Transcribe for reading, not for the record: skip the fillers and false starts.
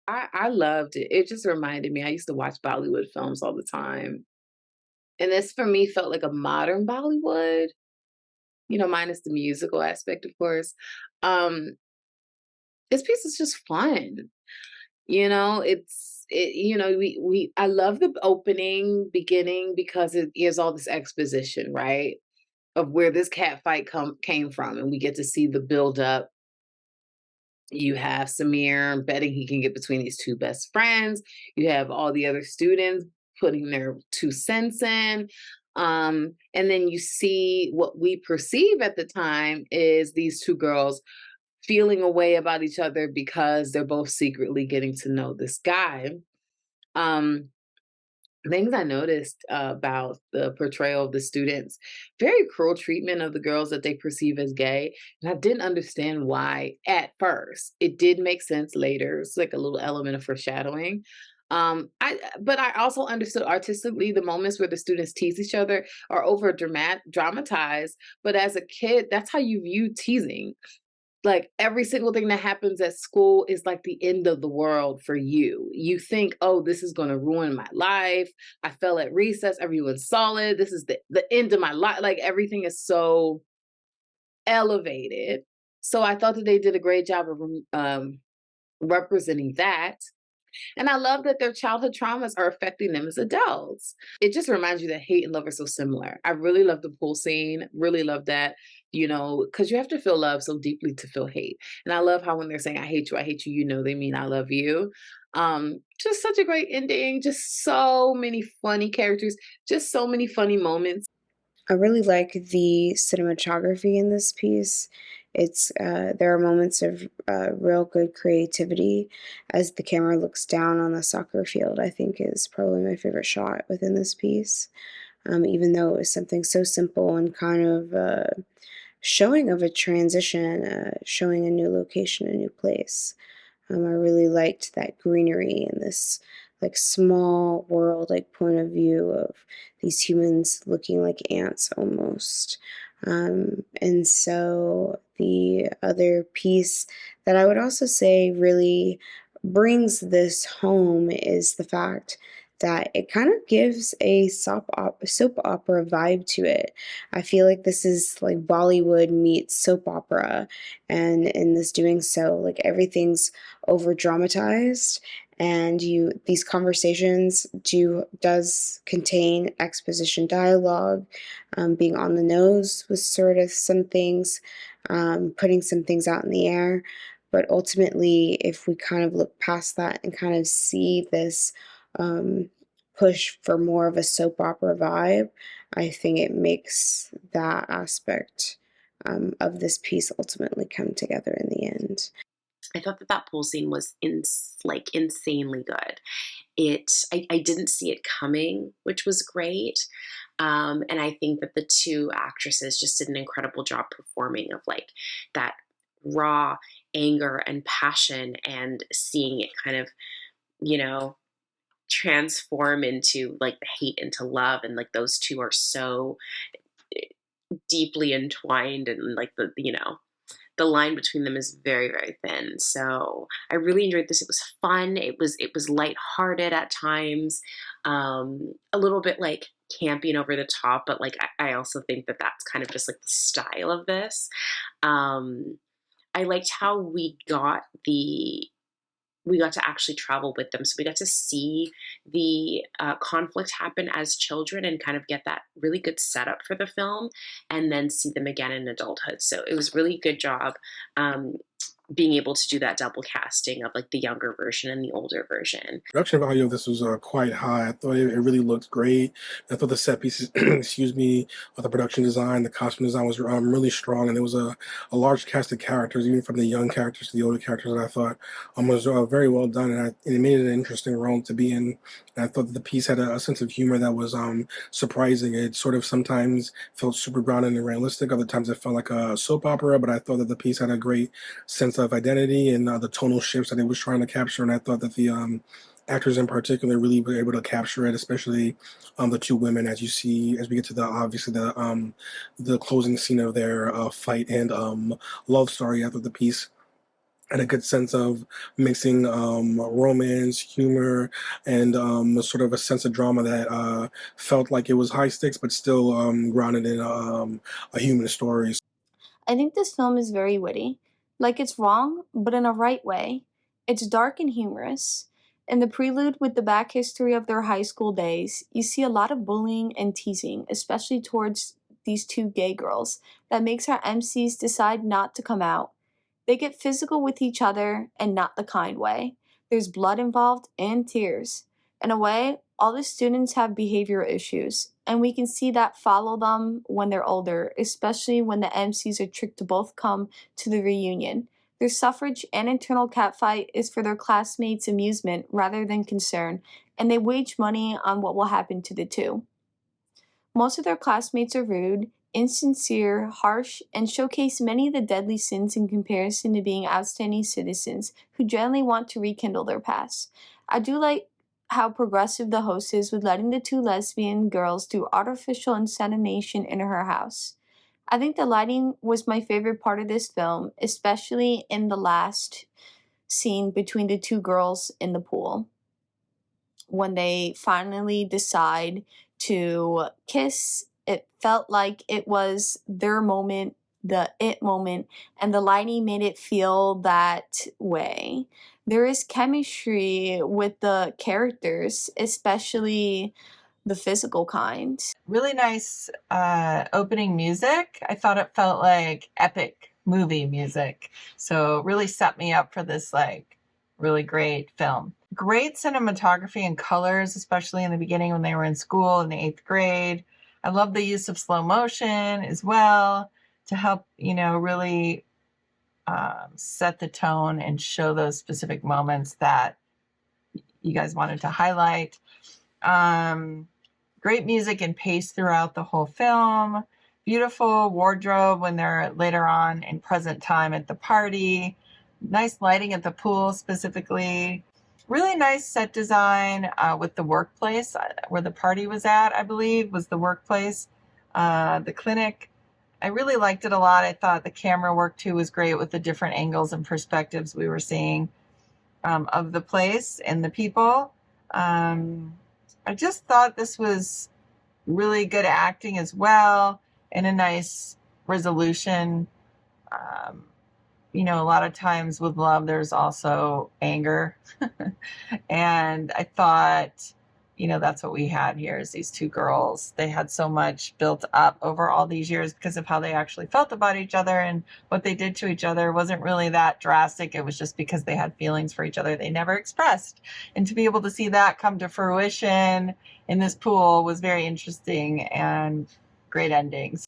I loved it. It just reminded me, I used to watch Bollywood films all the time, and this for me felt like a modern Bollywood, minus the musical aspect, of course. Um, this piece is just fun. We I love the opening beginning because it is all this exposition, right? Of where this cat fight came from, and we get to see the build up. You have Samir betting he can get between these two best friends. You have all the other students putting their 2 cents in. And then you see what we perceive at the time is these two girls feeling a way about each other because they're both secretly getting to know this guy. Um, Things I noticed about the portrayal of the students, very cruel treatment of the girls that they perceive as gay. And I didn't understand why at first. It did make sense later. It's like a little element of foreshadowing. But I also understood artistically the moments where the students tease each other are over dramatized. But as a kid, that's how you view teasing. Like, every single thing that happens at school is like the end of the world for you. You think, "Oh, this is gonna ruin my life. I fell at recess, everyone's solid. This is the end of my life." Like, everything is so elevated. So I thought that they did a great job of representing that. And I love that their childhood traumas are affecting them as adults. It just reminds you that hate and love are so similar. I really love the pool scene, really love that, because you have to feel love so deeply to feel hate. And I love how when they're saying, I hate you, they mean I love you. Just such a great ending, just so many funny characters, just so many funny moments. I really like the cinematography in this piece. There are moments of real good creativity as the camera looks down on the soccer field. I think is probably my favorite shot within this piece. Even though it was something so simple and kind of showing of a transition, showing a new location, a new place. I really liked that greenery and this like small world like point of view of these humans looking like ants almost. And so the other piece that I would also say really brings this home is the fact that it kind of gives a soap opera vibe to it. I feel like this is like Bollywood meets soap opera, and in this doing so, like everything's over dramatized, and you these conversations does contain exposition dialogue, being on the nose with sort of some things, putting some things out in the air. But ultimately, if we kind of look past that and kind of see this um, push for more of a soap opera vibe, I think it makes that aspect of this piece ultimately come together in the end. I thought that that pool scene was like insanely good. I didn't see it coming, which was great. And I think that the two actresses just did an incredible job performing of like that raw anger and passion and seeing it kind of, you know, transform into like the hate into love. And like those two are so deeply entwined and like the line between them is very very thin. So I really enjoyed this. It was fun. It was lighthearted at times, a little bit like camping over the top, but like I also think that that's kind of just like the style of this. um I liked how we got to actually travel with them. So we got to see the conflict happen as children and kind of get that really good setup for the film, and then see them again in adulthood. So it was really good job being able to do that double casting of like the younger version and the older version. Production value of this was quite high. I thought it really looked great. I thought the set pieces, excuse me, the production design, the costume design was really strong, and there was a large cast of characters, even from the young characters to the older characters, that I thought was very well done, and it made it an interesting role to be in. And I thought that the piece had a sense of humor that was surprising. It sort of sometimes felt super grounded and realistic. Other times it felt like a soap opera, but I thought that the piece had a great sense of identity and the tonal shifts that it was trying to capture. And I thought that the actors in particular really were able to capture it, especially the two women, as you see as we get to the obviously the closing scene of their fight and love story. I thought the piece and a good sense of mixing romance, humor, and sort of a sense of drama that felt like it was high stakes, but still grounded in a human story. I think this film is very witty. Like, it's wrong, but in a right way. It's dark and humorous. In the prelude with the back history of their high school days, you see a lot of bullying and teasing, especially towards these two gay girls, that makes our MCs decide not to come out. They get physical with each other, and not the kind way. There's blood involved and tears. In a way, all the students have behavioral issues, and we can see that follow them when they're older, especially when the MCs are tricked to both come to the reunion. Their suffrage and internal catfight is for their classmates' amusement rather than concern, and they wage money on what will happen to the two. Most of their classmates are rude, insincere, harsh, and showcase many of the deadly sins in comparison to being outstanding citizens who generally want to rekindle their past. I do like how progressive the host is with letting the two lesbian girls do artificial insemination in her house. I think the lighting was my favorite part of this film, especially in the last scene between the two girls in the pool, when they finally decide to kiss. It felt like it was their moment, the it moment, and the lighting made it feel that way. There is chemistry with the characters, especially the physical kind. Really nice opening music. I thought it felt like epic movie music. So it really set me up for this like really great film. Great cinematography and colors, especially in the beginning when they were in school in the 8th grade. I love the use of slow motion as well to help, really set the tone and show those specific moments that you guys wanted to highlight. Great music and pace throughout the whole film. Beautiful wardrobe when they're later on in present time at the party. Nice lighting at the pool specifically. Really nice set design with the workplace where the party was at, I believe, was the workplace. The clinic. I really liked it a lot. I thought the camera work too was great with the different angles and perspectives we were seeing of the place and the people. I just thought this was really good acting as well and a nice resolution. A lot of times with love, there's also anger. And I thought, that's what we had here is these two girls. They had so much built up over all these years because of how they actually felt about each other, and what they did to each other wasn't really that drastic. It was just because they had feelings for each other they never expressed. And to be able to see that come to fruition in this pool was very interesting and great endings.